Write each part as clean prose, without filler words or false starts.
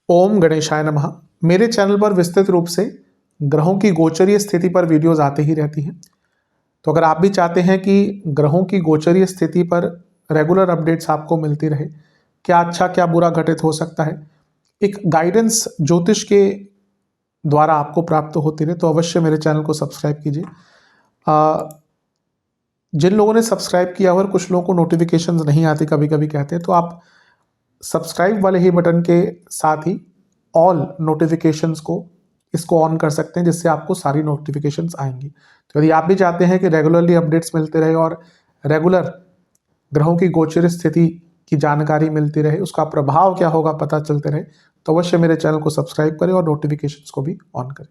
ओम गणेशाय नमः। मेरे चैनल पर विस्तृत रूप से ग्रहों की गोचरीय स्थिति पर वीडियोस आते ही रहती हैं। तो अगर आप भी चाहते हैं कि ग्रहों की गोचरीय स्थिति पर रेगुलर अपडेट्स आपको मिलती रहे, क्या अच्छा क्या बुरा घटित हो सकता है, एक गाइडेंस ज्योतिष के द्वारा आपको प्राप्त होती रहे, तो अवश्य मेरे चैनल को सब्सक्राइब कीजिए। जिन लोगों ने सब्सक्राइब किया और कुछ लोगों को नोटिफिकेशंस नहीं आती कभी कभी कहते हैं, तो आप सब्सक्राइब वाले ही बटन के साथ ही ऑल नोटिफिकेशंस को इसको ऑन कर सकते हैं, जिससे आपको सारी नोटिफिकेशंस आएंगी। तो यदि आप भी चाहते हैं कि रेगुलरली अपडेट्स मिलते रहे और रेगुलर ग्रहों की गोचर स्थिति की जानकारी मिलती रहे, उसका प्रभाव क्या होगा पता चलते रहे, तो अवश्य मेरे चैनल को सब्सक्राइब करें और नोटिफिकेशंस को भी ऑन करें।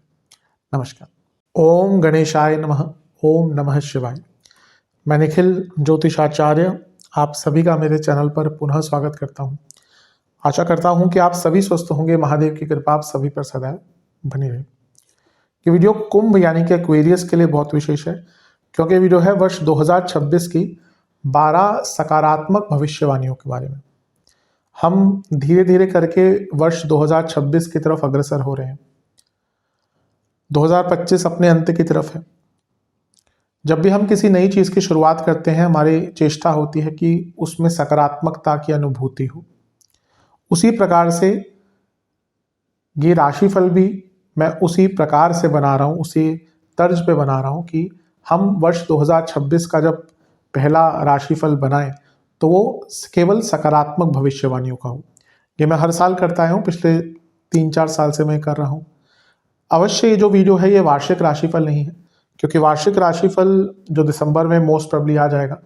नमस्कार। ओम गणेशाय नमः। ओम नमः शिवाय। मैं निखिल ज्योतिषाचार्य आप सभी का मेरे चैनल पर पुनः स्वागत करता हूं। आशा करता हूं कि आप सभी स्वस्थ होंगे। महादेव की कृपा आप सभी पर सदैव बनी रहे। ये वीडियो कुंभ यानी कि एक्वेरियस के लिए बहुत विशेष है, क्योंकि वीडियो है वर्ष 2026 की 12 सकारात्मक भविष्यवाणियों के बारे में। हम धीरे धीरे करके वर्ष 2026 की तरफ अग्रसर हो रहे हैं। 2025 अपने अंत की तरफ है। जब भी हम किसी नई चीज की शुरुआत करते हैं, हमारी चेष्टा होती है कि उसमें सकारात्मकता की अनुभूति हो। उसी प्रकार से ये राशिफल भी मैं उसी प्रकार से बना रहा हूँ, उसी तर्ज पे बना रहा हूँ कि हम वर्ष 2026 का जब पहला राशिफल बनाएं तो वो केवल सकारात्मक भविष्यवाणियों का हो। ये मैं हर साल करता आया हूँ, पिछले 3-4 साल से मैं कर रहा हूँ। अवश्य ये जो वीडियो है ये वार्षिक राशिफल नहीं है, क्योंकि वार्षिक राशिफल जो दिसंबर में मोस्ट प्रोबेबली आ जाएगा,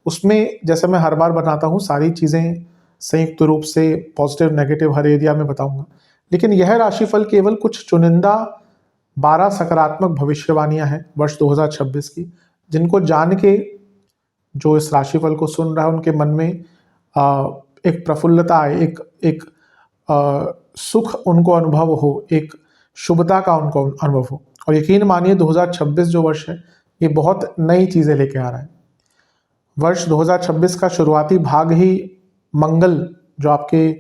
उसमें जैसे मैं हर बार बनाता हूँ सारी चीज़ें संयुक्त रूप से पॉजिटिव नेगेटिव हर एरिया में बताऊंगा। लेकिन यह राशिफल केवल कुछ चुनिंदा 12 सकारात्मक भविष्यवाणियां हैं वर्ष 2026 की, जिनको जान के जो इस राशिफल को सुन रहा है उनके मन में एक प्रफुल्लता आए, एक सुख उनको अनुभव हो, एक शुभता का उनको अनुभव हो। और यकीन मानिए 2026 जो वर्ष है ये बहुत नई चीज़ें लेके आ रहा है। वर्ष 2026 का शुरुआती भाग ही मंगल जो आपके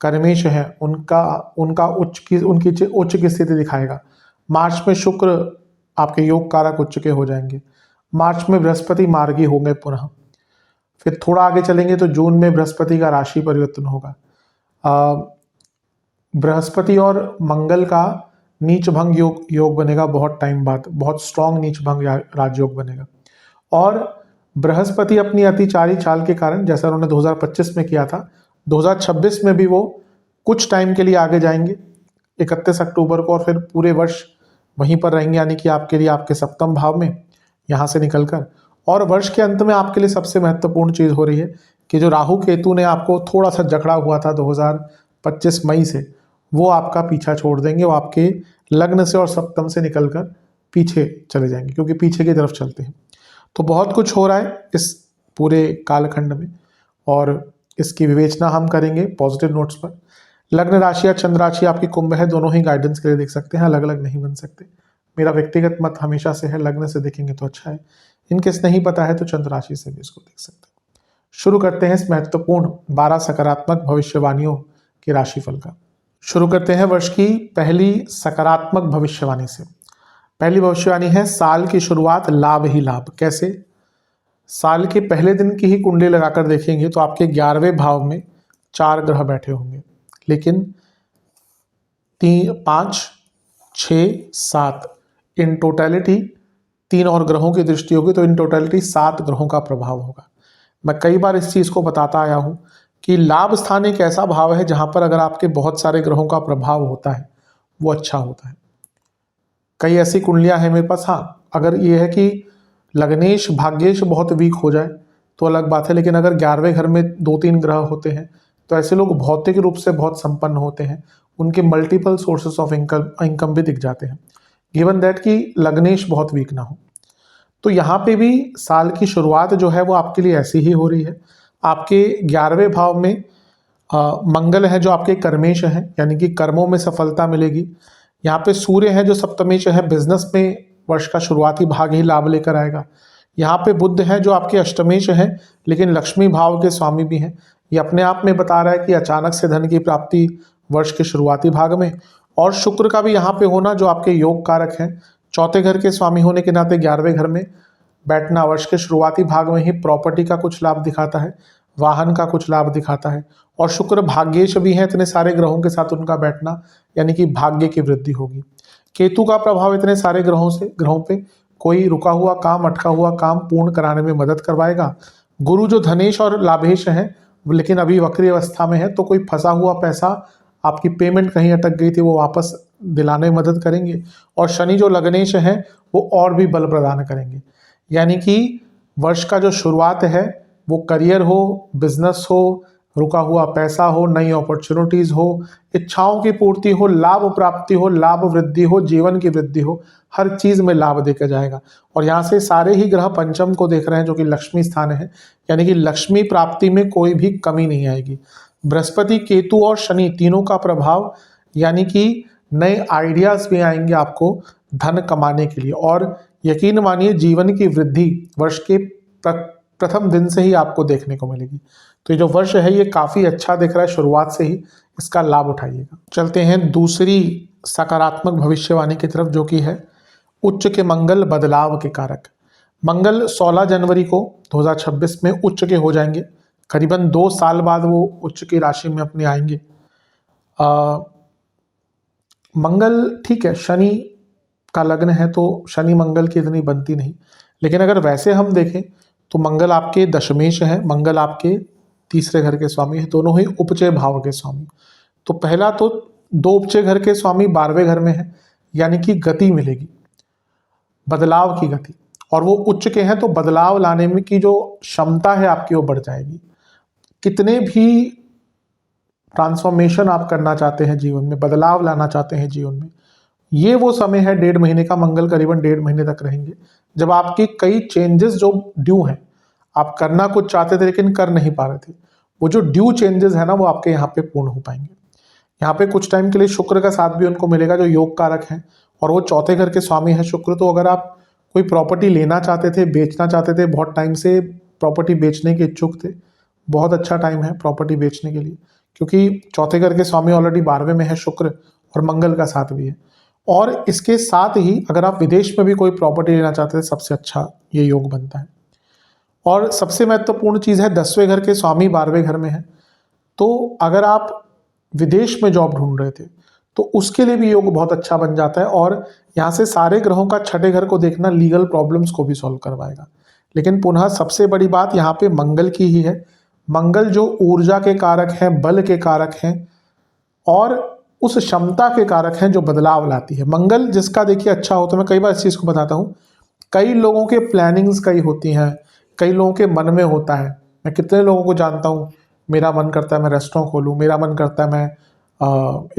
कर्मेश हैं उनकी उच्च की स्थिति दिखाएगा। मार्च में शुक्र आपके योग कारक उच्च के हो जाएंगे। मार्च में बृहस्पति मार्गी होंगे पुनः। फिर थोड़ा आगे चलेंगे तो जून में बृहस्पति का राशि परिवर्तन होगा। बृहस्पति और मंगल का नीच भंग योग बनेगा बहुत टाइम बाद, बहुत स्ट्रॉन्ग नीच भंग राजयोग बनेगा। और बृहस्पति अपनी अतिचारी चाल के कारण, जैसा उन्होंने 2025 में किया था, 2026 में भी वो कुछ टाइम के लिए आगे जाएंगे 31 अक्टूबर को, और फिर पूरे वर्ष वहीं पर रहेंगे, यानी कि आपके लिए आपके सप्तम भाव में यहाँ से निकलकर। और वर्ष के अंत में आपके लिए सबसे महत्वपूर्ण चीज़ हो रही है कि जो राहु केतु ने आपको थोड़ा सा जकड़ा हुआ था 2025 मई से, वो आपका पीछा छोड़ देंगे। वो आपके लग्न से और सप्तम से निकलकर पीछे चले जाएंगे, क्योंकि पीछे की तरफ चलते हैं। तो बहुत कुछ हो रहा है इस पूरे कालखंड में, और इसकी विवेचना हम करेंगे पॉजिटिव नोट्स पर। लग्न राशि या चंद्र राशि आपकी कुंभ है, दोनों ही गाइडेंस के लिए देख सकते हैं, अलग अलग नहीं बन सकते। मेरा व्यक्तिगत मत हमेशा से है लग्न से देखेंगे तो अच्छा है, इनकेस नहीं पता है तो चंद्र राशि से भी इसको देख सकते हैं। शुरू करते हैं इस महत्वपूर्ण 12 सकारात्मक भविष्यवाणियों के राशिफल का। शुरू करते हैं वर्ष की पहली सकारात्मक भविष्यवाणी से। पहली भविष्यवाणी है साल की शुरुआत लाभ ही लाभ। कैसे? साल के पहले दिन की ही कुंडली लगाकर देखेंगे तो आपके 11वें भाव में 4 ग्रह बैठे होंगे, लेकिन 3, 5, 6, 7 इन टोटलिटी 3 और ग्रहों की दृष्टि होगी, तो इन टोटलिटी 7 ग्रहों का प्रभाव होगा। मैं कई बार इस चीज़ को बताता आया हूँ कि लाभ स्थान एक ऐसा भाव है जहाँ पर अगर आपके बहुत सारे ग्रहों का प्रभाव होता है वो अच्छा होता है। कई ऐसी कुंडलियाँ हैं मेरे पास। हाँ, अगर ये है कि लग्नेश भाग्येश बहुत वीक हो जाए तो अलग बात है, लेकिन अगर 11वें घर में 2-3 ग्रह होते हैं तो ऐसे लोग भौतिक रूप से बहुत संपन्न होते हैं, उनके मल्टीपल सोर्सेस ऑफ इनकम भी दिख जाते हैं, गिवन दैट कि लग्नेश बहुत वीक ना हो। तो यहाँ पे भी साल की शुरुआत जो है वो आपके लिए ऐसी ही हो रही है। आपके 11वें भाव में मंगल है जो आपके कर्मेश हैं, यानी कि कर्मों में सफलता मिलेगी। यहाँ पे सूर्य है जो सप्तमेश है, बिजनेस में वर्ष का शुरुआती भाग ही लाभ लेकर आएगा। यहाँ पे बुध है जो आपके अष्टमेश हैं, लेकिन लक्ष्मी भाव के स्वामी भी हैं। ये अपने आप में बता रहा है कि अचानक से धन की प्राप्ति वर्ष के शुरुआती भाग में, और शुक्र का भी यहाँ पे होना जो आपके योग कारक हैं, चौथे घर के स्वामी होने के नाते 11वें घर में बैठना वर्ष के शुरुआती भाग में ही प्रॉपर्टी का कुछ लाभ दिखाता है, वाहन का कुछ लाभ दिखाता है। और शुक्र भाग्येश भी है, इतने सारे ग्रहों के साथ उनका बैठना यानी कि भाग्य की वृद्धि होगी। केतु का प्रभाव इतने सारे ग्रहों पे कोई रुका हुआ काम, अटका हुआ काम पूर्ण कराने में मदद करवाएगा। गुरु जो धनेश और लाभेश है लेकिन अभी वक्री अवस्था में है, तो कोई फंसा हुआ पैसा, आपकी पेमेंट कहीं अटक गई थी, वो वापस दिलाने में मदद करेंगे। और शनि जो लग्नेश है वो और भी बल प्रदान करेंगे। यानी कि वर्ष का जो शुरुआत है वो करियर हो, बिजनेस हो, रुका हुआ पैसा हो, नई अपॉर्चुनिटीज हो, इच्छाओं की पूर्ति हो, लाभ प्राप्ति हो, लाभ वृद्धि हो, जीवन की वृद्धि हो, हर चीज में लाभ देकर जाएगा। और यहाँ से सारे ही ग्रह पंचम को देख रहे हैं जो कि लक्ष्मी स्थान है, यानी कि लक्ष्मी प्राप्ति में कोई भी कमी नहीं आएगी। बृहस्पति, केतु और शनि तीनों का प्रभाव, यानी कि नए आइडियाज भी आएंगे आपको धन कमाने के लिए। और यकीन मानिए जीवन की वृद्धि वर्ष के प्रथम दिन से ही आपको देखने को मिलेगी। तो ये जो वर्ष है ये काफ़ी अच्छा दिख रहा है, शुरुआत से ही इसका लाभ उठाइएगा। चलते हैं दूसरी सकारात्मक भविष्यवाणी की तरफ, जो कि है उच्च के मंगल बदलाव के कारक। मंगल 16 जनवरी को 2026 में उच्च के हो जाएंगे, करीबन 2 साल बाद वो उच्च की राशि में अपने आएंगे। मंगल ठीक है, शनि का लग्न है तो शनि मंगल की इतनी बनती नहीं, लेकिन अगर वैसे हम देखें तो मंगल आपके दशमेश है, मंगल आपके तीसरे घर के स्वामी है, दोनों ही उपचय भाव के स्वामी। तो पहला तो 2 उपचय घर के स्वामी 12वें घर में है, यानी कि गति मिलेगी, बदलाव की गति। और वो उच्च के हैं तो बदलाव लाने में की जो क्षमता है आपकी वो बढ़ जाएगी। कितने भी ट्रांसफॉर्मेशन आप करना चाहते हैं जीवन में, बदलाव लाना चाहते हैं जीवन में, ये वो समय है 1.5 महीने का, मंगल करीबन 1.5 महीने तक रहेंगे, जब आपकी कई चेंजेस जो ड्यू हैं, आप करना कुछ चाहते थे लेकिन कर नहीं पा रहे थे, वो जो ड्यू चेंजेस है ना वो आपके यहाँ पे पूर्ण हो पाएंगे। यहाँ पे कुछ टाइम के लिए शुक्र का साथ भी उनको मिलेगा जो योग कारक है, और वो चौथे घर के स्वामी है शुक्र। तो अगर आप कोई प्रॉपर्टी लेना चाहते थे, बेचना चाहते थे, बहुत टाइम से प्रॉपर्टी बेचने के इच्छुक थे, बहुत अच्छा टाइम है प्रॉपर्टी बेचने के लिए, क्योंकि चौथे घर के स्वामी ऑलरेडी 12वें में है शुक्र, और मंगल का साथ भी है। और इसके साथ ही अगर आप विदेश में भी कोई प्रॉपर्टी लेना चाहते थे, सबसे अच्छा ये योग बनता है। और सबसे महत्वपूर्ण चीज़ है 10वें घर के स्वामी 12वें घर में है, तो अगर आप विदेश में जॉब ढूंढ रहे थे तो उसके लिए भी योग बहुत अच्छा बन जाता है। और यहाँ से सारे ग्रहों का छठे घर को देखना लीगल प्रॉब्लम्स को भी सॉल्व करवाएगा। लेकिन पुनः सबसे बड़ी बात यहाँ पे मंगल की ही है। मंगल जो ऊर्जा के कारक हैं, बल के कारक हैं, और उस क्षमता के कारक हैं जो बदलाव लाती है। मंगल जिसका देखिए अच्छा हो, तो मैं कई बार इस चीज़ को बताता हूँ, कई लोगों के प्लानिंग्स कई होती हैं, कई लोगों के मन में होता है। मैं कितने लोगों को जानता हूँ, मेरा मन करता है मैं रेस्टोरेंट खोलूँ, मेरा मन करता है मैं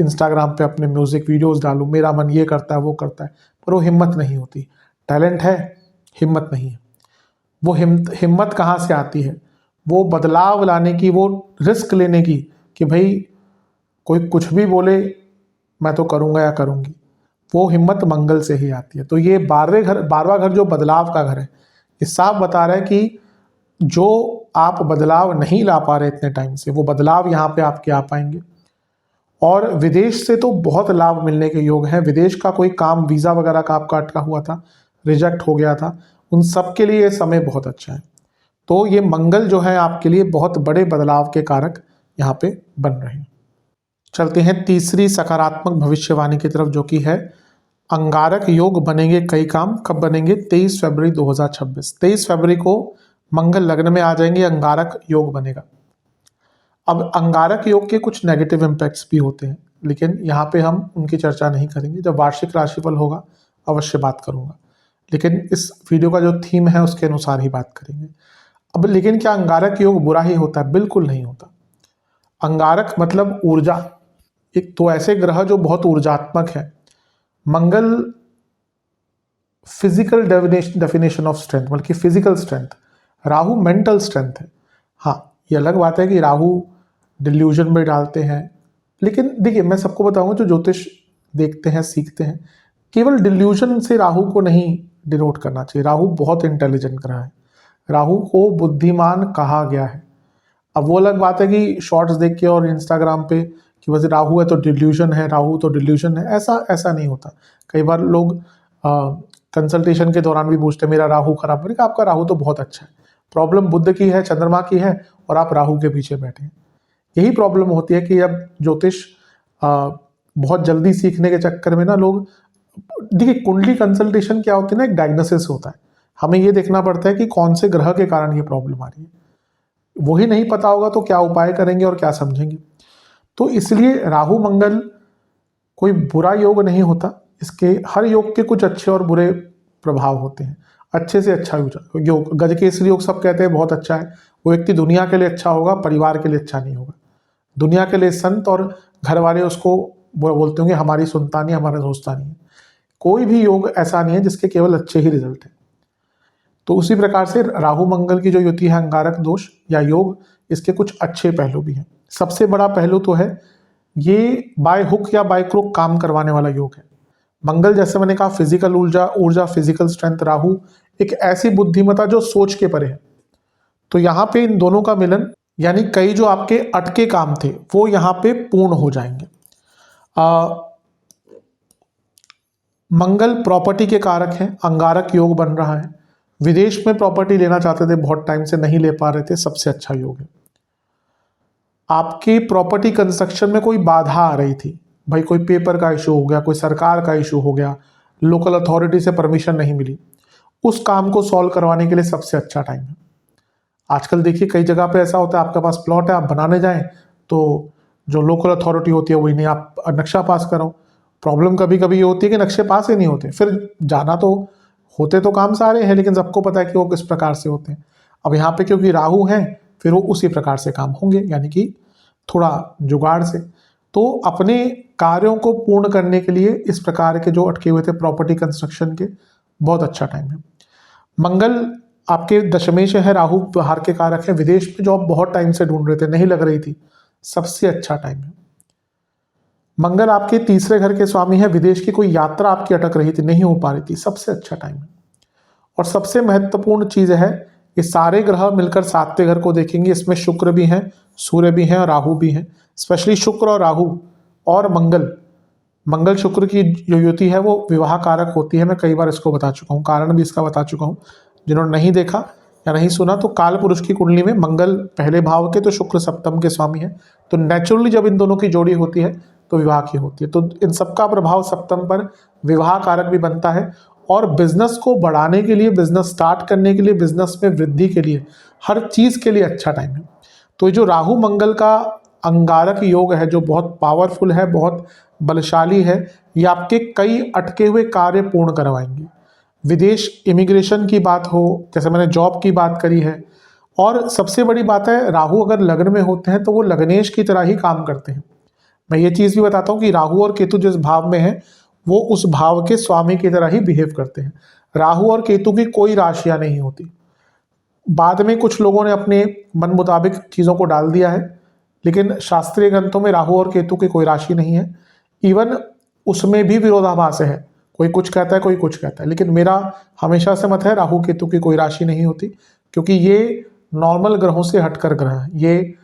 इंस्टाग्राम पे अपने म्यूज़िक वीडियोस डालूँ, मेरा मन ये करता है वो करता है, पर वो हिम्मत नहीं होती। टैलेंट है, हिम्मत नहीं है। वो हिम्मत कहाँ से आती है? वो बदलाव लाने की, वो रिस्क लेने की, कि भाई कोई कुछ भी बोले मैं तो करूँगा या करूँगी, वो हिम्मत मंगल से ही आती है। तो ये 12वां घर जो बदलाव का घर है, ये साफ बता रहा है कि जो आप बदलाव नहीं ला पा रहे इतने टाइम से, वो बदलाव यहाँ पे आपके आ पाएंगे। और विदेश से तो बहुत लाभ मिलने के योग हैं। विदेश का कोई काम, वीज़ा वगैरह का आपका अटका हुआ था, रिजेक्ट हो गया था, उन सब के लिए ये समय बहुत अच्छा है। तो ये मंगल जो है आपके लिए बहुत बड़े बदलाव के कारक यहाँ पे बन रहे हैं। चलते हैं तीसरी सकारात्मक भविष्यवाणी की तरफ, जो कि है अंगारक योग बनेंगे कई काम। कब बनेंगे? 23 फरवरी 2026। 23 फरवरी को मंगल लग्न में आ जाएंगे, अंगारक योग बनेगा। अब अंगारक योग के कुछ नेगेटिव इम्पैक्ट्स भी होते हैं, लेकिन यहाँ पे हम उनकी चर्चा नहीं करेंगे। जब वार्षिक राशिफल होगा अवश्य बात करूँगा, लेकिन इस वीडियो का जो थीम है उसके अनुसार ही बात करेंगे। अब लेकिन क्या अंगारक योग बुरा ही होता है? बिल्कुल नहीं होता। अंगारक मतलब ऊर्जा, एक तो ऐसे ग्रह जो बहुत ऊर्जात्मक है। मंगल फिजिकल डेफिनेशन ऑफ स्ट्रेंथ, बल्कि physical strength. Rahu mental strength है। हाँ, ये अलग बात है कि राहु डिल्यूजन में डालते हैं, लेकिन देखिए मैं सबको बताऊंगा जो ज्योतिष देखते हैं, सीखते हैं, केवल डिल्यूजन से राहु को नहीं डिनोट करना चाहिए। राहु बहुत इंटेलिजेंट ग्रह है, राहु को बुद्धिमान कहा गया है। अब वो अलग बात है कि शॉर्ट्स देख के और इंस्टाग्राम पे कि बस राहु है तो डिल्यूशन है, राहु तो डिल्यूशन है, ऐसा ऐसा नहीं होता। कई बार लोग कंसल्टेशन के दौरान भी पूछते हैं मेरा राहु खराब, मैंने कहा आपका राहु तो बहुत अच्छा है, प्रॉब्लम बुध की है, चंद्रमा की है, और आप राहु के पीछे बैठे हैं। यही प्रॉब्लम होती है कि अब ज्योतिष बहुत जल्दी सीखने के चक्कर में ना लोग, देखिए कुंडली कंसल्टेशन क्या होती है ना, एक डायग्नोसिस होता है, हमें ये देखना पड़ता है कि कौन से ग्रह के कारण ये प्रॉब्लम आ रही है, वही नहीं पता होगा तो क्या उपाय करेंगे और क्या समझेंगे। तो इसलिए राहु मंगल कोई बुरा योग नहीं होता, इसके हर योग के कुछ अच्छे और बुरे प्रभाव होते हैं। अच्छे से अच्छा योग, गजकेसरी योग सब कहते हैं बहुत अच्छा है, वो व्यक्ति दुनिया के लिए अच्छा होगा, परिवार के लिए अच्छा नहीं होगा। दुनिया के लिए संत और घर वाले उसको बोलते होंगे हमारी सुनता नहीं, हमारा सोचता नहीं है। कोई भी योग ऐसा नहीं है जिसके केवल अच्छे ही रिजल्ट है। तो उसी प्रकार से राहु मंगल की जो युति है अंगारक दोष या योग, इसके कुछ अच्छे पहलू भी हैं। सबसे बड़ा पहलू तो है ये बाय हुक या बाय क्रुक काम करवाने वाला योग है। मंगल जैसे मैंने कहा फिजिकल ऊर्जा फिजिकल स्ट्रेंथ, राहु एक ऐसी बुद्धिमत्ता जो सोच के परे है। तो यहाँ पे इन दोनों का मिलन, यानी कई जो आपके अटके काम थे वो यहाँ पे पूर्ण हो जाएंगे। मंगल प्रॉपर्टी के कारक हैं, अंगारक योग बन रहा है। विदेश में प्रॉपर्टी लेना चाहते थे, बहुत टाइम से नहीं ले पा रहे थे, सबसे अच्छा योग है। आपकी प्रॉपर्टी कंस्ट्रक्शन में कोई बाधा आ रही थी, भाई कोई पेपर का इशू हो गया, कोई सरकार का इशू हो गया, लोकल अथॉरिटी से परमिशन नहीं मिली, उस काम को सॉल्व करवाने के लिए सबसे अच्छा टाइम है। आजकल देखिए कई जगह पे ऐसा होता है, आपके पास प्लॉट है, आप बनाने जाएं तो जो लोकल अथॉरिटी होती है वही नहीं, आप नक्शा पास करो। प्रॉब्लम कभी कभी ये होती है कि नक्शे पास ही नहीं होते, फिर जाना तो होते तो काम सारे हैं लेकिन सबको पता है कि वो किस प्रकार से होते हैं। अब यहाँ पे क्योंकि राहु है, फिर वो उसी प्रकार से काम होंगे, यानी कि थोड़ा जुगाड़ से। तो अपने कार्यों को पूर्ण करने के लिए इस प्रकार के जो अटके हुए थे प्रॉपर्टी कंस्ट्रक्शन के, बहुत अच्छा टाइम है। मंगल आपके दशमेश है, राहु बाहर के कारक है, विदेश में जॉब बहुत टाइम से ढूंढ रहे थे, नहीं लग रही थी, सबसे अच्छा टाइम है। मंगल आपके तीसरे घर के स्वामी है, विदेश की कोई यात्रा आपकी अटक रही थी, नहीं हो पा रही थी, सबसे अच्छा टाइम है। और सबसे महत्वपूर्ण चीज है ये सारे ग्रह मिलकर सातवें घर को देखेंगे, इसमें शुक्र भी हैं, सूर्य भी हैं और राहु भी हैं। स्पेशली शुक्र और राहु और मंगल शुक्र की जो युति है वो विवाह कारक होती है। मैं कई बार इसको बता चुका हूँ, कारण भी इसका बता चुका हूँ। जिन्होंने नहीं देखा या नहीं सुना तो काल पुरुष की कुंडली में मंगल पहले भाव के तो शुक्र सप्तम के स्वामी है, तो नेचुरली जब इन दोनों की जोड़ी होती है तो विवाह की होती है। तो इन सबका प्रभाव सप्तम पर विवाह कारक भी बनता है। और बिजनेस को बढ़ाने के लिए, बिजनेस स्टार्ट करने के लिए, बिजनेस में वृद्धि के लिए, हर चीज के लिए अच्छा टाइम है। तो ये जो राहु मंगल का अंगारक योग है जो बहुत पावरफुल है, बहुत बलशाली है, ये आपके कई अटके हुए कार्य पूर्ण करवाएंगे। विदेश इमिग्रेशन की बात हो, जैसे मैंने जॉब की बात करी है, और सबसे बड़ी बात है राहु अगर लग्न में होते हैं तो वो लग्नेश की तरह ही काम करते हैं। मैं ये चीज़ भी बताता हूँ कि राहु और केतु जिस भाव में है वो उस भाव के स्वामी की तरह ही बिहेव करते हैं। राहु और केतु की कोई राशियां नहीं होती। बाद में कुछ लोगों ने अपने मन मुताबिक चीज़ों को डाल दिया है, लेकिन शास्त्रीय ग्रंथों में राहु और केतु की कोई राशि नहीं है। इवन उसमें भी विरोधाभास है, कोई कुछ कहता है कोई कुछ कहता है, लेकिन मेरा हमेशा से मत है राहु केतु की कोई राशि नहीं होती, क्योंकि ये नॉर्मल ग्रहों से हटकर ग्रह है, ये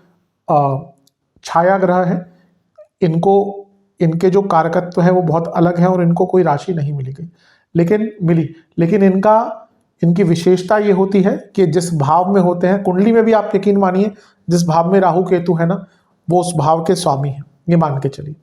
छाया ग्रह है। इनको इनके जो कारकत्व है वो बहुत अलग है और इनको कोई राशि नहीं मिली, लेकिन इनकी विशेषता ये होती है कि जिस भाव में होते हैं, कुंडली में भी आप यकीन मानिए जिस भाव में राहु केतु है ना, वो उस भाव के स्वामी हैं, ये मान के चलिए।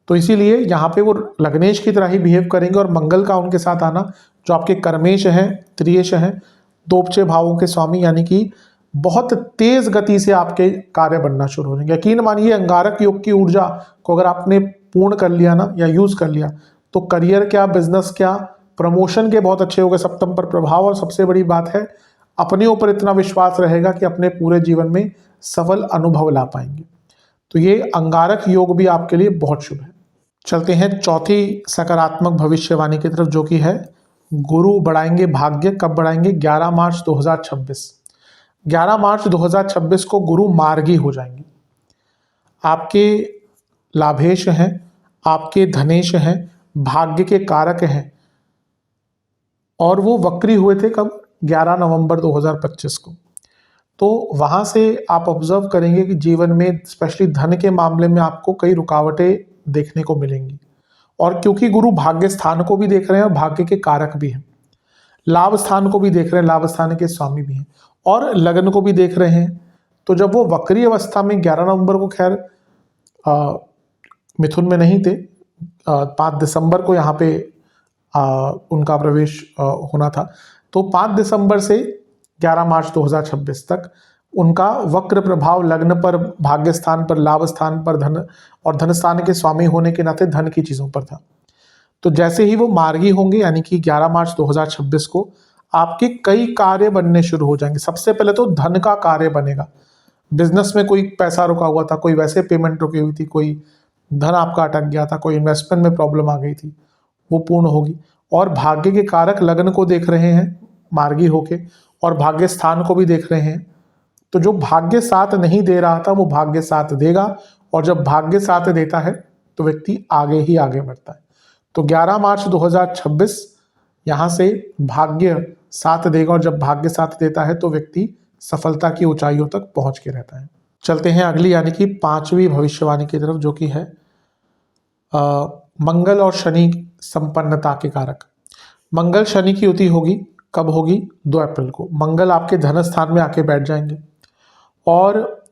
तो इसीलिए यहाँ पे वो लग्नेश की तरह ही बिहेव करेंगे। और मंगल का उनके साथ आना जो आपके कर्मेश हैं, त्रियेश हैं, दोपचे भावों के स्वामी, यानी कि बहुत तेज गति से आपके कार्य बनना शुरू हो जाएंगे। यकीन मानिए अंगारक योग की ऊर्जा को अगर आपने पूर्ण कर लिया ना या यूज कर लिया तो करियर क्या, बिजनेस क्या, प्रमोशन के बहुत अच्छे हो गए, सप्तम पर प्रभाव। और सबसे बड़ी बात है अपने ऊपर इतना विश्वास रहेगा कि अपने पूरे जीवन में सफल अनुभव ला पाएंगे। तो ये अंगारक योग भी आपके लिए बहुत शुभ है। चलते हैं चौथी सकारात्मक भविष्यवाणी की तरफ, जो कि है गुरु बढ़ाएंगे भाग्य। कब बढ़ाएंगे? 11 मार्च 2026। 11 मार्च 2026 को गुरु मार्गी हो जाएंगे, आपके लाभेश हैं, आपके धनेश हैं, भाग्य के कारक हैं। और वो वक्री हुए थे कब? 11 नवंबर 2025 को। तो वहाँ से आप ऑब्जर्व करेंगे कि जीवन में स्पेशली धन के मामले में आपको कई रुकावटें देखने को मिलेंगी। और क्योंकि गुरु भाग्य स्थान को भी देख रहे हैं और भाग्य के कारक भी हैं, लाभ स्थान को भी देख रहे हैं, लाभ स्थान के स्वामी भी हैं, और लग्न को भी देख रहे हैं, तो जब वो वक्री अवस्था में 11 नवंबर को खैर मिथुन में नहीं थे, 5 दिसंबर को यहाँ पे उनका प्रवेश होना था, तो 5 दिसंबर से 11 मार्च 2026 तक उनका वक्र प्रभाव लग्न पर, भाग्य स्थान पर, लाभ स्थान पर, धन और धन स्थान के स्वामी होने के नाते धन की चीज़ों पर था। तो जैसे ही वो मार्गी होंगे यानी कि 11 मार्च 2026 को आपके कई कार्य बनने शुरू हो जाएंगे। सबसे पहले तो धन का कार्य बनेगा, बिजनेस में कोई पैसा रुका हुआ था, कोई वैसे पेमेंट रुकी हुई थी, कोई धन आपका अटक गया था, कोई इन्वेस्टमेंट में प्रॉब्लम आ गई थी, वो पूर्ण होगी। और भाग्य के कारक लग्न को देख रहे हैं मार्गी होके, और भाग्य स्थान को भी देख रहे हैं, तो जो भाग्य साथ नहीं दे रहा था वो भाग्य साथ देगा, और जब भाग्य साथ देता है तो व्यक्ति आगे ही आगे बढ़ता है। तो 11 मार्च 2026 यहाँ से भाग्य साथ देगा, और जब भाग्य साथ देता है तो व्यक्ति सफलता की ऊंचाइयों तक पहुंच के रहता है। चलते हैं अगली यानी कि 5वीं भविष्यवाणी की तरफ, जो कि है मंगल और शनि संपन्नता के कारक। मंगल शनि की युति होगी, कब होगी? 2 अप्रैल को। मंगल आपके धन स्थान में आके बैठ जाएंगे और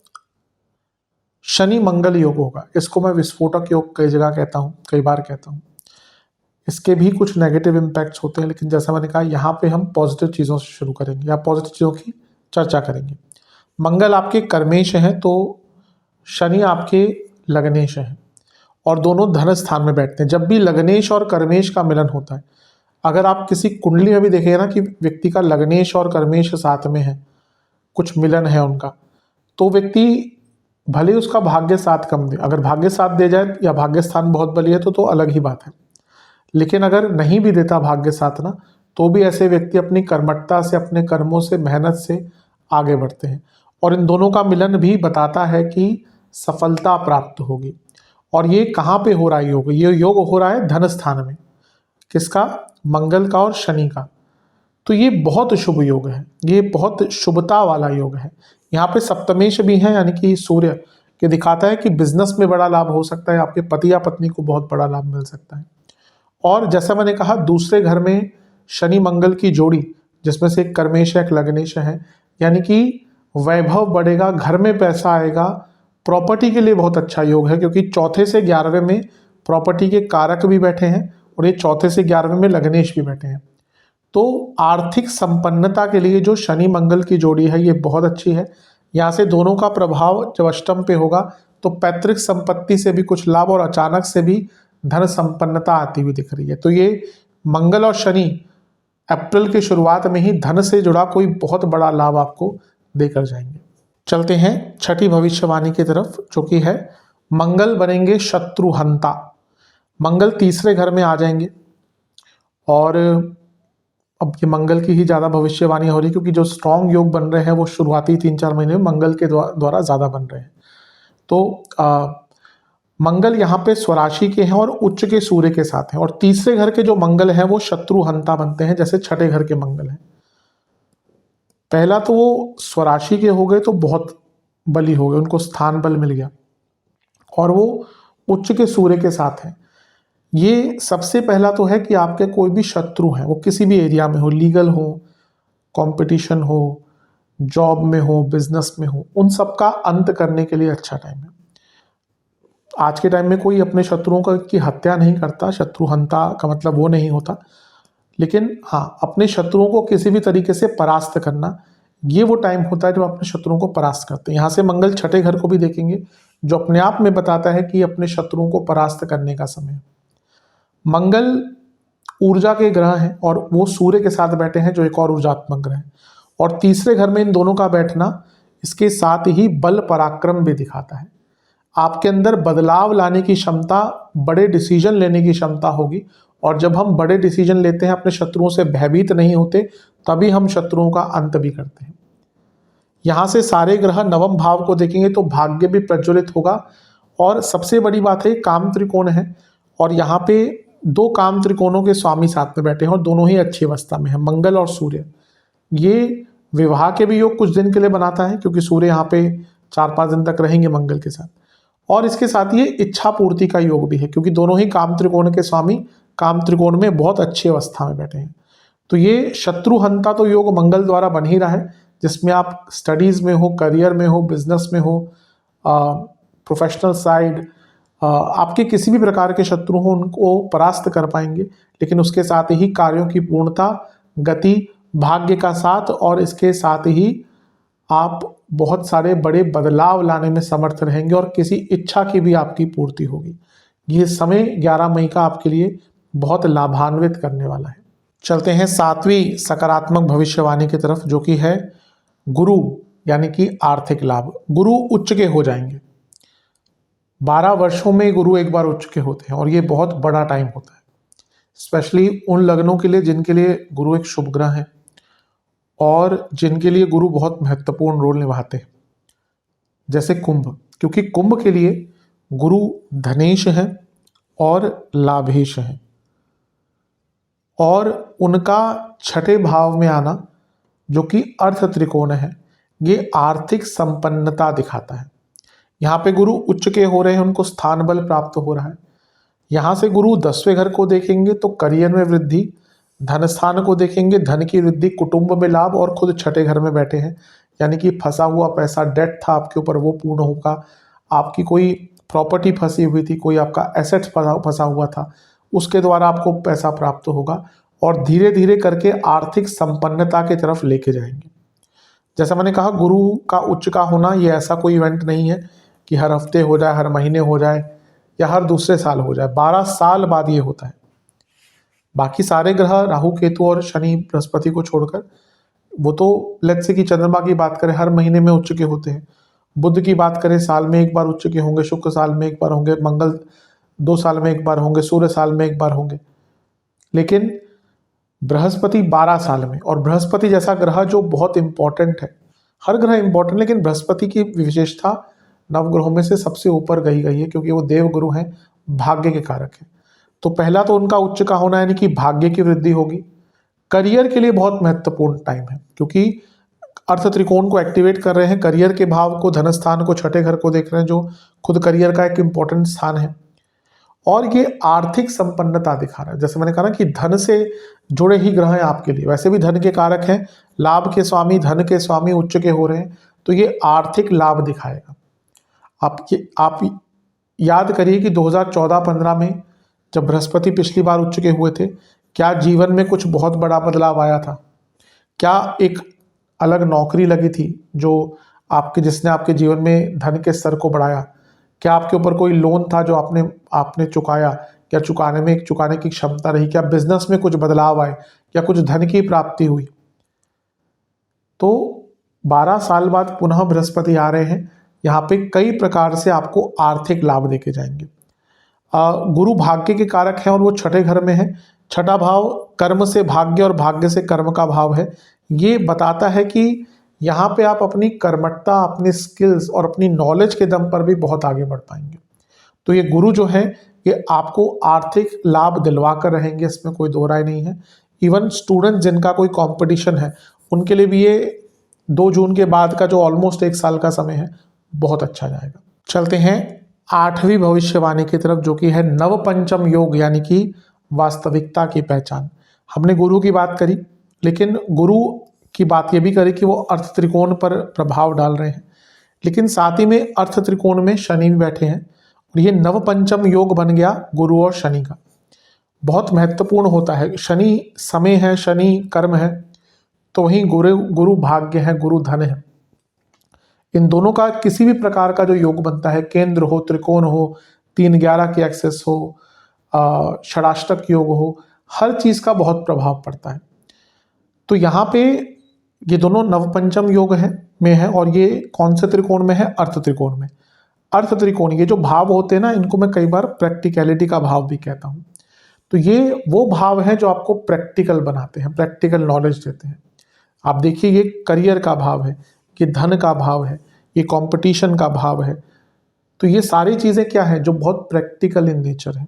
शनि मंगल योग होगा। इसको मैं विस्फोटक योग कई जगह कहता हूँ, कई बार कहता हूँ। इसके भी कुछ नेगेटिव इम्पैक्ट्स होते हैं, लेकिन जैसा मैंने कहा यहाँ पे हम पॉजिटिव चीज़ों से शुरू करेंगे या पॉजिटिव चीज़ों की चर्चा करेंगे। मंगल आपके कर्मेश हैं तो शनि आपके लग्नेश हैं, और दोनों धन स्थान में बैठते हैं। जब भी लग्नेश और कर्मेश का मिलन होता है, अगर आप किसी कुंडली में भी देखेंगे ना कि व्यक्ति का लग्नेश और कर्मेश साथ में है, कुछ मिलन है उनका, तो व्यक्ति भले उसका भाग्य साथ कम दे, अगर भाग्य साथ दे जाए या भाग्य स्थान बहुत बली है तो अलग ही बात है। लेकिन अगर नहीं भी देता भाग्य साथ ना, तो भी ऐसे व्यक्ति अपनी कर्मठता से, अपने कर्मों से, मेहनत से आगे बढ़ते हैं, और इन दोनों का मिलन भी बताता है कि सफलता प्राप्त होगी। और ये कहाँ पे हो रहा है योग? ये योग हो रहा है धन स्थान में। किसका? मंगल का और शनि का। तो ये बहुत शुभ योग है, ये बहुत शुभता वाला योग है। यहाँ पे सप्तमेश भी है यानी कि सूर्य के दिखाता है कि बिजनेस में बड़ा लाभ हो सकता है, आपके पति या पत्नी को बहुत बड़ा लाभ मिल सकता है। और जैसा मैंने कहा, दूसरे घर में शनि मंगल की जोड़ी, जिसमें से एक कर्मेश है एक लग्नेश है, यानी कि वैभव बढ़ेगा, घर में पैसा आएगा। प्रॉपर्टी के लिए बहुत अच्छा योग है, क्योंकि चौथे से 11वें में प्रॉपर्टी के कारक भी बैठे हैं, और ये चौथे से 11वें में लग्नेश भी बैठे हैं। तो आर्थिक संपन्नता के लिए जो शनि मंगल की जोड़ी है ये बहुत अच्छी है। यहाँ से दोनों का प्रभाव जब अष्टम पे होगा तो पैतृक संपत्ति से भी कुछ लाभ, और अचानक से भी धन संपन्नता आती हुई दिख रही है। तो ये मंगल और शनि अप्रैल की शुरुआत में ही धन से जुड़ा कोई बहुत बड़ा लाभ आपको देकर जाएंगे। चलते हैं 6ठी भविष्यवाणी की तरफ, जो कि है मंगल बनेंगे शत्रुहंता। मंगल तीसरे घर में आ जाएंगे, और अब ये मंगल की ही ज़्यादा भविष्यवाणी हो रही, क्योंकि जो स्ट्रॉन्ग योग बन रहे हैं वो शुरुआती 3-4 महीने में मंगल के द्वारा ज़्यादा बन रहे हैं। तो मंगल यहाँ पे स्वराशि के हैं और उच्च के सूर्य के साथ हैं, और तीसरे घर के जो मंगल हैं वो शत्रुहंता बनते हैं, जैसे 6ठे घर के मंगल हैं। पहला तो वो स्वराशि के हो गए तो बहुत बली हो गए, उनको स्थान बल मिल गया, और वो उच्च के सूर्य के साथ हैं। ये सबसे पहला तो है कि आपके कोई भी शत्रु हैं, वो किसी भी एरिया में हो, लीगल हो, कंपटीशन हो, जॉब में हो, बिजनेस में हो, उन सब का अंत करने के लिए अच्छा टाइम है। आज के टाइम में कोई अपने शत्रुओं की हत्या नहीं करता, शत्रुहंता का मतलब वो नहीं होता, लेकिन हाँ, अपने शत्रुओं को किसी भी तरीके से परास्त करना, ये वो टाइम होता है जब अपने शत्रुओं को परास्त करते हैं। यहाँ से मंगल 6ठे घर को भी देखेंगे, जो अपने आप में बताता है कि अपने शत्रुओं को परास्त करने का समय। मंगल ऊर्जा के ग्रह हैं, और वो सूर्य के साथ बैठे हैं जो एक और ऊर्जात्मक ग्रह है, और तीसरे घर में इन दोनों का बैठना इसके साथ ही बल पराक्रम भी दिखाता है। आपके अंदर बदलाव लाने की क्षमता, बड़े डिसीजन लेने की क्षमता होगी, और जब हम बड़े डिसीजन लेते हैं, अपने शत्रुओं से भयभीत नहीं होते, तभी हम शत्रुओं का अंत भी करते हैं। यहाँ से सारे ग्रह नवम भाव को देखेंगे तो भाग्य भी प्रज्वलित होगा, और सबसे बड़ी बात है काम त्रिकोण है, और यहाँ पे 2 काम त्रिकोणों के स्वामी साथ में बैठे हैं, और दोनों ही अच्छी अवस्था में हैं, मंगल और सूर्य। ये विवाह के भी योग कुछ दिन के लिए बनाता है, क्योंकि सूर्य यहाँ पे 4-5 दिन तक रहेंगे मंगल के साथ। और इसके साथ ये इच्छा पूर्ति का योग भी है, क्योंकि दोनों ही काम त्रिकोण के स्वामी काम त्रिकोण में बहुत अच्छी अवस्था में बैठे हैं। तो ये शत्रुहंता तो योग मंगल द्वारा बन ही रहा है, जिसमें आप स्टडीज में हो, करियर में हो, बिजनेस में हो, प्रोफेशनल साइड, आपके किसी भी प्रकार के शत्रु हो उनको परास्त कर पाएंगे। लेकिन उसके साथ ही कार्यों की पूर्णता, गति, भाग्य का साथ, और इसके साथ ही आप बहुत सारे बड़े बदलाव लाने में समर्थ रहेंगे और किसी इच्छा की भी आपकी पूर्ति होगी। ये समय 11 मई का आपके लिए बहुत लाभान्वित करने वाला है। चलते हैं 7वीं सकारात्मक भविष्यवाणी की तरफ, जो कि है गुरु, यानी कि आर्थिक लाभ। गुरु उच्च के हो जाएंगे। 12 वर्षों में गुरु एक बार उच्च के होते हैं, और ये बहुत बड़ा टाइम होता है, स्पेशली उन लग्नों के लिए जिनके लिए गुरु एक शुभ ग्रह है और जिनके लिए गुरु बहुत महत्वपूर्ण रोल निभाते हैं, जैसे कुंभ, क्योंकि कुंभ के लिए गुरु धनेश है और लाभेश है, और उनका छठे भाव में आना जो कि अर्थ त्रिकोण है, ये आर्थिक संपन्नता दिखाता है। यहाँ पे गुरु उच्च के हो रहे हैं, उनको स्थान बल प्राप्त हो रहा है। यहाँ से गुरु 10वें घर को देखेंगे तो करियर में वृद्धि, धन स्थान को देखेंगे धन की वृद्धि, कुटुंब में लाभ, और खुद छठे घर में बैठे हैं, यानी कि फंसा हुआ पैसा, डेट था आपके ऊपर, वो पूर्ण होगा। आपकी कोई प्रॉपर्टी फंसी हुई थी, कोई आपका एसेट फंसा हुआ था, उसके द्वारा आपको पैसा प्राप्त होगा, और धीरे धीरे करके आर्थिक संपन्नता की तरफ लेके जाएंगे। जैसा मैंने कहा, गुरु का उच्च का होना ये ऐसा कोई इवेंट नहीं है कि हर हफ्ते हो जाए, हर महीने हो जाए, या हर दूसरे साल हो जाए। 12 साल बाद ये होता है। बाकी सारे ग्रह, राहु केतु और शनि बृहस्पति को छोड़कर, वो तो लेट्स से कि चंद्रमा की बात करें हर महीने में उच्च के होते हैं। बुध की बात करें साल में एक बार उच्च के होंगे, शुक्र साल में एक बार होंगे, मंगल 2 साल में एक बार होंगे, सूर्य साल में एक बार होंगे। लेकिन बृहस्पति 12 साल में, और बृहस्पति जैसा ग्रह जो बहुत इंपॉर्टेंट है, हर ग्रह इंपॉर्टेंट, लेकिन बृहस्पति की विशेषता नवग्रहों में से सबसे ऊपर गई है, क्योंकि वो देव गुरु हैं, भाग्य के कारक हैं। तो पहला तो उनका उच्च का होना, यानी कि भाग्य की वृद्धि होगी। करियर के लिए बहुत महत्वपूर्ण टाइम है, क्योंकि अर्थ त्रिकोण को एक्टिवेट कर रहे हैं, करियर के भाव को, धन स्थान को, छठे घर को देख रहे हैं, जो खुद करियर का एक इंपॉर्टेंट स्थान है। और ये आर्थिक संपन्नता दिखा रहा है। जैसे मैंने कहा ना कि धन से जुड़े ही ग्रह हैं आपके लिए, वैसे भी धन के कारक हैं, लाभ के स्वामी, धन के स्वामी उच्च के हो रहे हैं, तो ये आर्थिक लाभ दिखाएगा। आप याद करिए कि 2014-15 में जब बृहस्पति पिछली बार उच्च के हुए थे, क्या जीवन में कुछ बहुत बड़ा बदलाव आया था? क्या एक अलग नौकरी लगी थी जो जिसने आपके जीवन में धन के स्तर को बढ़ाया? क्या आपके ऊपर कोई लोन था जो आपने चुकाया? क्या चुकाने की क्षमता रही? क्या बिजनेस में कुछ बदलाव आए? क्या कुछ धन की प्राप्ति हुई? तो 12 साल बाद पुनः बृहस्पति आ रहे हैं, यहाँ पे कई प्रकार से आपको आर्थिक लाभ देके जाएंगे। गुरु भाग्य के कारक हैं और वो छठे घर में है। छठा भाव कर्म से भाग्य और भाग्य से कर्म का भाव है। ये बताता है कि यहाँ पे आप अपनी कर्मठता, अपने स्किल्स और अपनी नॉलेज के दम पर भी बहुत आगे बढ़ पाएंगे। तो ये गुरु जो है ये आपको आर्थिक लाभ दिलवा कर रहेंगे, इसमें कोई दो राय नहीं है। इवन स्टूडेंट जिनका कोई कंपटीशन है उनके लिए भी ये 2 जून के बाद का जो ऑलमोस्ट 1 साल का समय है बहुत अच्छा जाएगा। चलते हैं 8वीं भविष्यवाणी की तरफ, जो कि है नवपंचम योग, यानी कि वास्तविकता की पहचान। हमने गुरु की बात करी, लेकिन गुरु की बात ये भी करी कि वो अर्थ त्रिकोण पर प्रभाव डाल रहे हैं, लेकिन साथ ही में अर्थ त्रिकोण में शनि भी बैठे हैं, और ये नवपंचम योग बन गया गुरु और शनि का। बहुत महत्वपूर्ण होता है। शनि समय है, शनि कर्म है, तो वहीं गुरु भाग्य है, गुरु धन है। इन दोनों का किसी भी प्रकार का जो योग बनता है, केंद्र हो, त्रिकोण हो, 3-11 की एक्सेस हो, षडाष्टक योग हो, हर चीज का बहुत प्रभाव पड़ता है। तो यहाँ पे ये दोनों नवपंचम योग में है, और ये कौन से त्रिकोण में है? अर्थ त्रिकोण में। अर्थ त्रिकोण, ये जो भाव होते हैं ना, इनको मैं कई बार प्रैक्टिकलिटी का भाव भी कहता हूँ। तो ये वो भाव हैं जो आपको प्रैक्टिकल बनाते हैं, प्रैक्टिकल नॉलेज देते हैं। आप देखिए, ये करियर का भाव है, ये धन का भाव है, ये कंपटीशन का भाव है। तो ये सारी चीजें क्या है? जो बहुत प्रैक्टिकल इन नेचर है।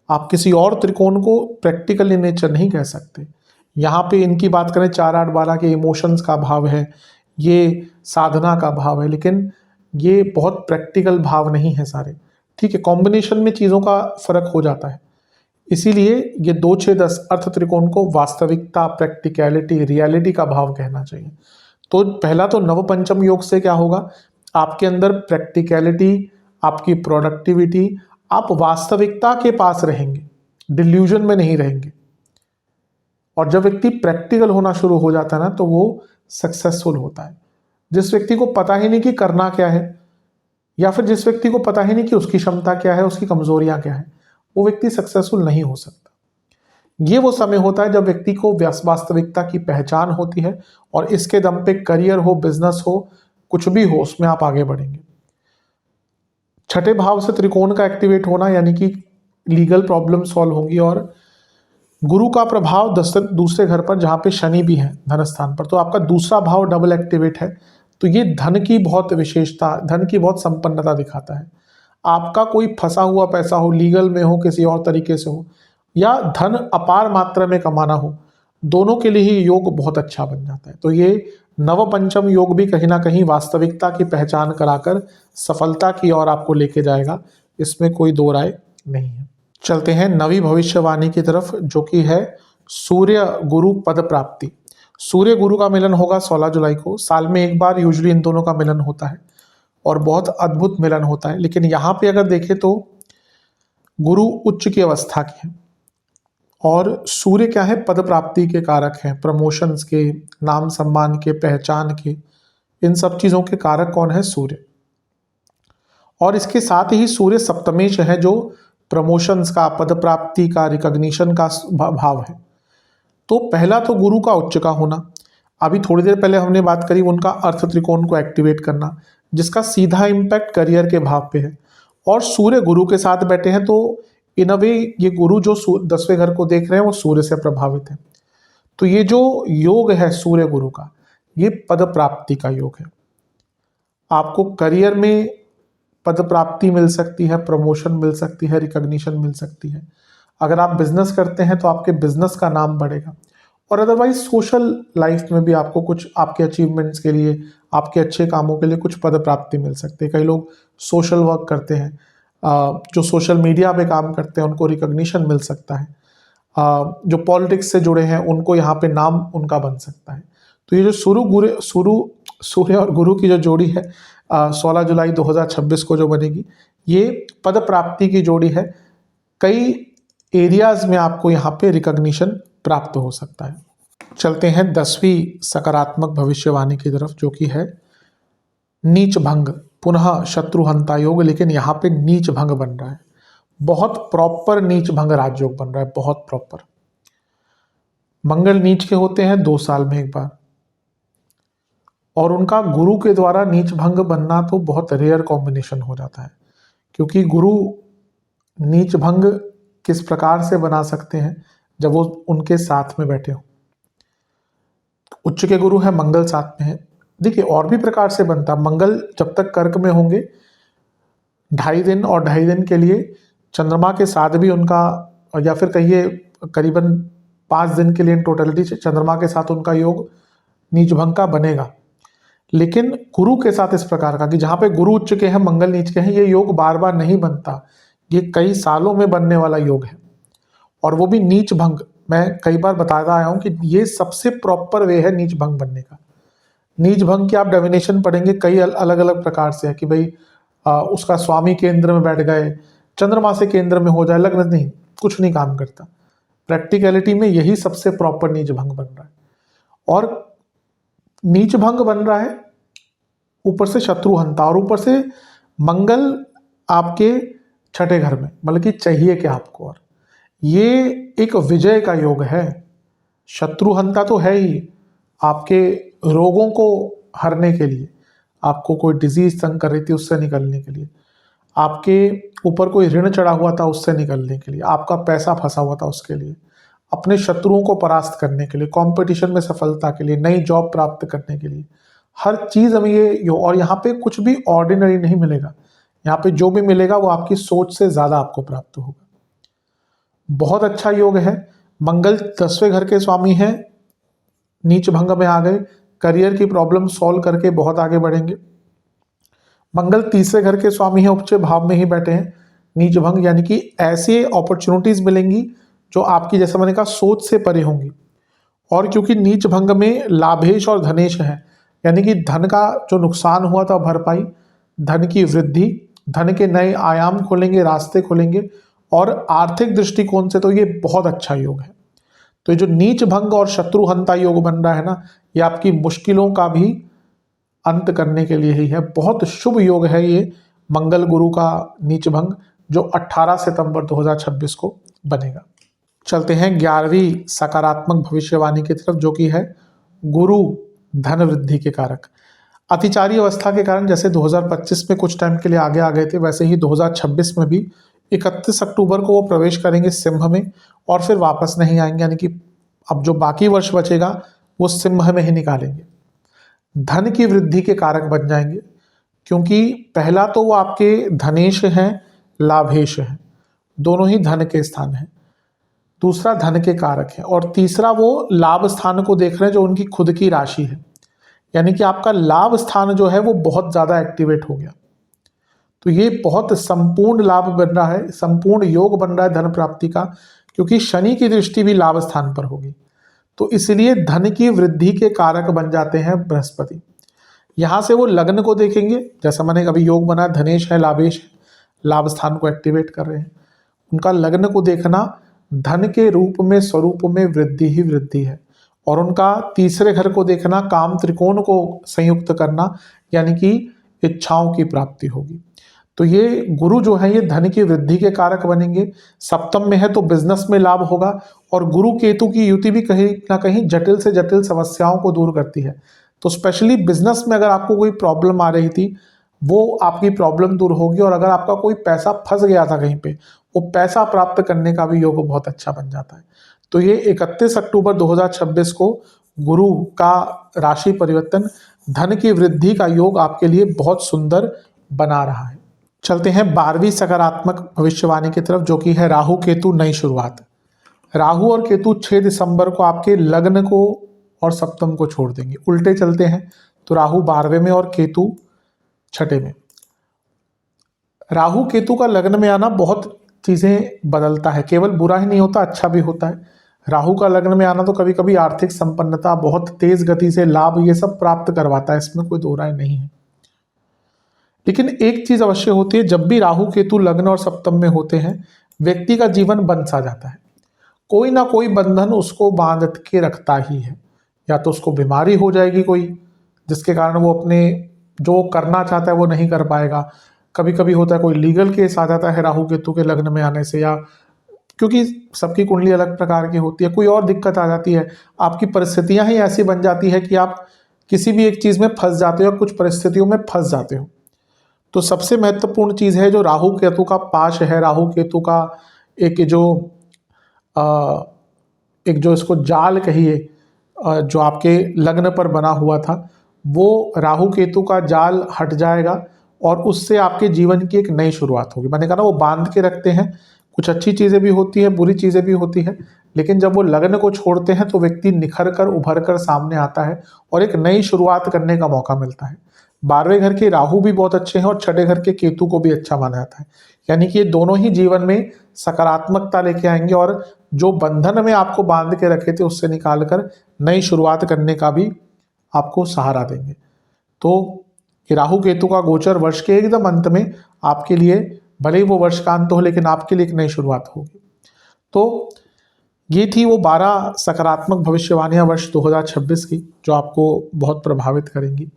आप किसी और त्रिकोण को प्रैक्टिकल इन नेचर नहीं कह सकते। यहाँ पे इनकी बात करें 4-8-12 के इमोशंस का भाव है, ये साधना का भाव है, लेकिन ये बहुत प्रैक्टिकल भाव नहीं है सारे। ठीक है, कॉम्बिनेशन में चीज़ों का फर्क हो जाता है। इसीलिए ये 2-6-10 अर्थ त्रिकोण को वास्तविकता, प्रैक्टिकलिटी, रियलिटी का भाव कहना चाहिए। तो पहला तो नव पंचम योग से क्या होगा, आपके अंदर प्रैक्टिकलिटी, आपकी प्रोडक्टिविटी, आप वास्तविकता के पास रहेंगे, डिल्यूजन में नहीं रहेंगे। और जब व्यक्ति प्रैक्टिकल होना शुरू हो जाता है ना, तो वो सक्सेसफुल होता है। जिस व्यक्ति को पता ही नहीं कि करना क्या है, या फिर जिस व्यक्ति को पता ही नहीं कि उसकी क्षमता क्या है, उसकी कमजोरियां क्या है, वो व्यक्ति सक्सेसफुल नहीं हो सकता। ये वो समय होता है जब व्यक्ति को वास्तविकता की पहचान होती है और इसके दम पे करियर हो, बिजनेस हो, कुछ भी हो, उसमें आप आगे बढ़ेंगे। छठे भाव से त्रिकोण का एक्टिवेट होना यानी कि लीगल प्रॉब्लम सॉल्व होंगी। और गुरु का प्रभाव दूसरे घर पर जहाँ पे शनि भी है धन स्थान पर, तो आपका दूसरा भाव डबल एक्टिवेट है। तो ये धन की बहुत विशेषता, धन की बहुत संपन्नता दिखाता है। आपका कोई फंसा हुआ पैसा हो, लीगल में हो, किसी और तरीके से हो, या धन अपार मात्रा में कमाना हो, दोनों के लिए ही योग बहुत अच्छा बन जाता है। तो ये नव पंचम योग भी कहीं ना कहीं वास्तविकता की पहचान कराकर सफलता की ओर आपको लेके जाएगा, इसमें कोई दो राय नहीं है। चलते हैं नवी भविष्यवाणी की तरफ, जो कि है सूर्य गुरु पद प्राप्ति। सूर्य गुरु का मिलन होगा 16 जुलाई को। साल में एक बार यूजुअली इन दोनों का मिलन होता है और बहुत अद्भुत मिलन होता है। लेकिन यहाँ पे अगर देखें तो गुरु उच्च की अवस्था के हैं और सूर्य क्या है, पद प्राप्ति के कारक हैं, प्रमोशंस के, नाम सम्मान के, पहचान के, इन सब चीज़ों के कारक कौन है, सूर्य। और इसके साथ ही सूर्य सप्तमेश है, जो प्रमोशंस का, पद प्राप्ति का, रिकॉग्निशन का भाव है। तो पहला तो गुरु का उच्च का होना, अभी थोड़ी देर पहले हमने बात करी उनका अर्थ त्रिकोण को एक्टिवेट करना, जिसका सीधा इम्पैक्ट करियर के भाव पे है। और सूर्य गुरु के साथ बैठे हैं, तो इन अ वे ये गुरु जो 10वें घर को देख रहे हैं वो सूर्य से प्रभावित है। तो ये जो योग है सूर्य गुरु का, ये पद प्राप्ति का योग है। आपको करियर में पद प्राप्ति मिल सकती है, प्रमोशन मिल सकती है, रिकॉग्निशन मिल सकती है। अगर आप बिजनेस करते हैं तो आपके बिजनेस का नाम बढ़ेगा। और अदरवाइज सोशल लाइफ में भी आपको कुछ आपके अचीवमेंट्स के लिए, आपके अच्छे कामों के लिए कुछ पद प्राप्ति मिल सकती है। कई लोग सोशल वर्क करते हैं, जो सोशल मीडिया पे काम करते हैं, उनको रिकॉग्निशन मिल सकता है। जो पॉलिटिक्स से जुड़े हैं उनको यहाँ पे नाम उनका बन सकता है। तो ये जो सूर्य और गुरु की जो जोड़ी है 16 जुलाई 2026 को जो बनेगी, ये पद प्राप्ति की जोड़ी है। कई एरियाज में आपको यहाँ पे रिकॉग्निशन प्राप्त हो सकता है। चलते हैं 10वीं सकारात्मक भविष्यवाणी की तरफ, जो कि है नीच भंग, पुनः शत्रुहंता योग, लेकिन यहाँ पे नीच भंग बन रहा है। बहुत प्रॉपर नीच भंग राजयोग बन रहा है, बहुत प्रॉपर। मंगल नीच के होते हैं 2 साल में एक बार, और उनका गुरु के द्वारा नीच भंग बनना तो बहुत रेयर कॉम्बिनेशन हो जाता है। क्योंकि गुरु नीच भंग किस प्रकार से बना सकते हैं, जब वो उनके साथ में बैठे हो। उच्च के गुरु है, मंगल साथ में है। देखिए और भी प्रकार से बनता, मंगल जब तक कर्क में होंगे 2.5 दिन और 2.5 दिन के लिए चंद्रमा के साथ भी उनका, या फिर कहिए करीबन 5 दिन के लिए इन टोटलिटी चंद्रमा के साथ उनका योग नीच भंग का बनेगा। लेकिन गुरु के साथ इस प्रकार का कि जहाँ पे गुरु उच्च के हैं, मंगल नीच के हैं, ये योग बार बार नहीं बनता, ये कई सालों में बनने वाला योग है। और वो भी नीच भंग, मैं कई बार बताता आया हूँ कि ये सबसे प्रॉपर वे है नीच भंग बनने का। नीच भंग की आप डेफिनेशन पढ़ेंगे, कई अलग अलग प्रकार से है कि भाई उसका स्वामी केंद्र में बैठ गए, चंद्रमा से केंद्र में हो जाए, लग्न नहीं, कुछ नहीं काम करता। प्रैक्टिकलिटी में यही सबसे प्रॉपर नीच भंग बन रहा है। और नीच भंग बन रहा है ऊपर से शत्रुहंता, और ऊपर से मंगल आपके 6ठे घर में, मतलब कि चाहिए क्या आपको। और ये एक विजय का योग है। शत्रुहंता तो है ही, आपके रोगों को हरने के लिए, आपको कोई डिजीज तंग कर रही थी उससे निकलने के लिए, आपके ऊपर कोई ऋण चढ़ा हुआ था उससे निकलने के लिए, आपका पैसा फंसा हुआ था उसके लिए, अपने शत्रुओं को परास्त करने के लिए, कंपटीशन में सफलता के लिए, नई जॉब प्राप्त करने के लिए, हर चीज़ हमें ये। और यहाँ पे कुछ भी ऑर्डिनरी नहीं मिलेगा, यहाँ पे जो भी मिलेगा वो आपकी सोच से ज़्यादा आपको प्राप्त होगा। बहुत अच्छा योग है। मंगल 10वें घर के स्वामी हैं, नीच भंग में आ गए, करियर की प्रॉब्लम सॉल्व करके बहुत आगे बढ़ेंगे। मंगल 3रे घर के स्वामी हैं, उच्च भाव में ही बैठे हैं, नीच भंग, यानी कि ऐसी अपॉर्चुनिटीज मिलेंगी जो आपकी, जैसा मैंने कहा, सोच से परे होंगी। और क्योंकि नीच भंग में लाभेश और धनेश है, यानी कि धन का जो नुकसान हुआ था भरपाई, धन की वृद्धि, धन के नए आयाम खोलेंगे, रास्ते खोलेंगे, और आर्थिक दृष्टिकोण से तो ये बहुत अच्छा योग है। तो ये जो नीच भंग और शत्रुहंता योग बन रहा है ना, ये आपकी मुश्किलों का भी अंत करने के लिए ही है। बहुत शुभ योग है ये मंगल गुरु का नीच भंग, जो 18 सितंबर 2026 को बनेगा। चलते हैं 11वीं सकारात्मक भविष्यवाणी की तरफ, जो कि है गुरु धन वृद्धि के कारक। अतिचारी अवस्था के कारण जैसे 2025 में कुछ टाइम के लिए आगे आ गए थे, वैसे ही 2026 में भी 31 अक्टूबर को वो प्रवेश करेंगे सिंह में, और फिर वापस नहीं आएंगे, यानी कि अब जो बाकी वर्ष बचेगा वो सिंह में ही निकालेंगे। धन की वृद्धि के कारक बन जाएंगे, क्योंकि पहला तो वो आपके धनेश हैं, लाभेश हैं, दोनों ही धन के स्थान हैं। दूसरा धन के कारक है, और तीसरा वो लाभ स्थान को देख रहे हैं जो उनकी खुद की राशि है, यानी कि आपका लाभ स्थान जो है वो बहुत ज़्यादा एक्टिवेट हो गया। तो ये बहुत संपूर्ण लाभ बन रहा है, संपूर्ण योग बन रहा है धन प्राप्ति का, क्योंकि शनि की दृष्टि भी लाभ स्थान पर होगी। तो इसलिए धन की वृद्धि के कारक बन जाते हैं बृहस्पति। यहाँ से वो लग्न को देखेंगे, जैसा मैंने अभी योग बना, धनेश है, लाभेश है, लाभ स्थान को एक्टिवेट कर रहे हैं। उनका लग्न को देखना धन के रूप में, स्वरूप में वृद्धि ही वृद्धि है। और उनका 3रे घर को देखना, काम त्रिकोण को संयुक्त करना, यानी कि इच्छाओं की प्राप्ति होगी। तो ये गुरु जो है ये धन की वृद्धि के कारक बनेंगे। सप्तम में है तो बिजनेस में लाभ होगा, और गुरु केतु की युति भी कहीं ना कहीं जटिल से जटिल समस्याओं को दूर करती है। तो स्पेशली बिजनेस में अगर आपको कोई प्रॉब्लम आ रही थी, वो आपकी प्रॉब्लम दूर होगी, और अगर आपका कोई पैसा फंस गया था कहीं पे, वो पैसा प्राप्त करने का भी योग बहुत अच्छा बन जाता है। तो ये 31 अक्टूबर 2026 को गुरु का राशि परिवर्तन, धन की वृद्धि का योग आपके लिए बहुत सुंदर बना रहा है। चलते हैं 12वीं सकारात्मक भविष्यवाणी की तरफ, जो कि है राहु केतु नई शुरुआत। राहु और केतु 6 दिसंबर को आपके लग्न को और सप्तम को छोड़ देंगे, उल्टे चलते हैं। तो राहु 12वें में और केतु 6ठे में। राहु केतु का लग्न में आना बहुत चीज़ें बदलता है, केवल बुरा ही नहीं होता, अच्छा भी होता है। राहु का लग्न में आना तो कभी कभी आर्थिक संपन्नता, बहुत तेज गति से लाभ, ये सब प्राप्त करवाता है, इसमें कोई दो राय नहीं है। लेकिन एक चीज अवश्य होती है, जब भी राहु केतु लग्न और सप्तम में होते हैं, व्यक्ति का जीवन बंध सा जाता है। कोई ना कोई बंधन उसको बांध के रखता ही है। या तो उसको बीमारी हो जाएगी कोई, जिसके कारण वो अपने जो करना चाहता है वो नहीं कर पाएगा। कभी कभी होता है कोई लीगल केस आ जाता है राहु केतु के लग्न में आने से, या क्योंकि सबकी कुंडली अलग प्रकार की होती है, कोई और दिक्कत आ जाती है। आपकी परिस्थितियां ही ऐसी बन जाती है कि आप किसी भी एक चीज में फंस जाते हो, कुछ परिस्थितियों में फंस जाते हो। तो सबसे महत्वपूर्ण चीज है जो राहु केतु का पाश है, राहु केतु का एक जो इसको जाल कहिए, जो आपके लग्न पर बना हुआ था, वो राहु केतु का जाल हट जाएगा, और उससे आपके जीवन की एक नई शुरुआत होगी। मैंने कहा ना, वो बांध के रखते हैं, कुछ अच्छी चीज़ें भी होती है, बुरी चीज़ें भी होती है, लेकिन जब वो लग्न को छोड़ते हैं तो व्यक्ति निखर कर उभर कर सामने आता है और एक नई शुरुआत करने का मौका मिलता है। 12वें घर के राहु भी बहुत अच्छे हैं और 6ठे घर के केतु को भी अच्छा माना जाता है, यानी कि ये दोनों ही जीवन में सकारात्मकता लेके आएंगे, और जो बंधन में आपको बांध के रखे थे उससे निकाल कर नई शुरुआत करने का भी आपको सहारा देंगे। तो कि राहु केतु का गोचर वर्ष के एकदम अंत में आपके लिए, भले ही वो वर्ष का अंत हो, लेकिन आपके लिए एक नई शुरुआत होगी। तो ये थी वो 12 सकारात्मक भविष्यवाणियां वर्ष 2026 की, जो आपको बहुत प्रभावित करेंगी।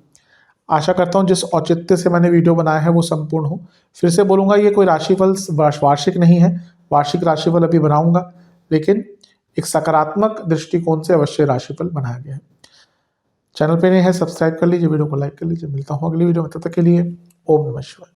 आशा करता हूँ जिस औचित्य से मैंने वीडियो बनाया है वो संपूर्ण हो। फिर से बोलूँगा, ये कोई राशिफल वार्षिक नहीं है, वार्षिक राशिफल अभी बनाऊंगा, लेकिन एक सकारात्मक दृष्टिकोण से अवश्य राशिफल बनाया गया है। चैनल पे नए हैं, सब्सक्राइब कर लीजिए, वीडियो को लाइक कर लीजिए। मिलता हूँ अगली वीडियो में, तब तक के लिए ओम नमः शिवाय।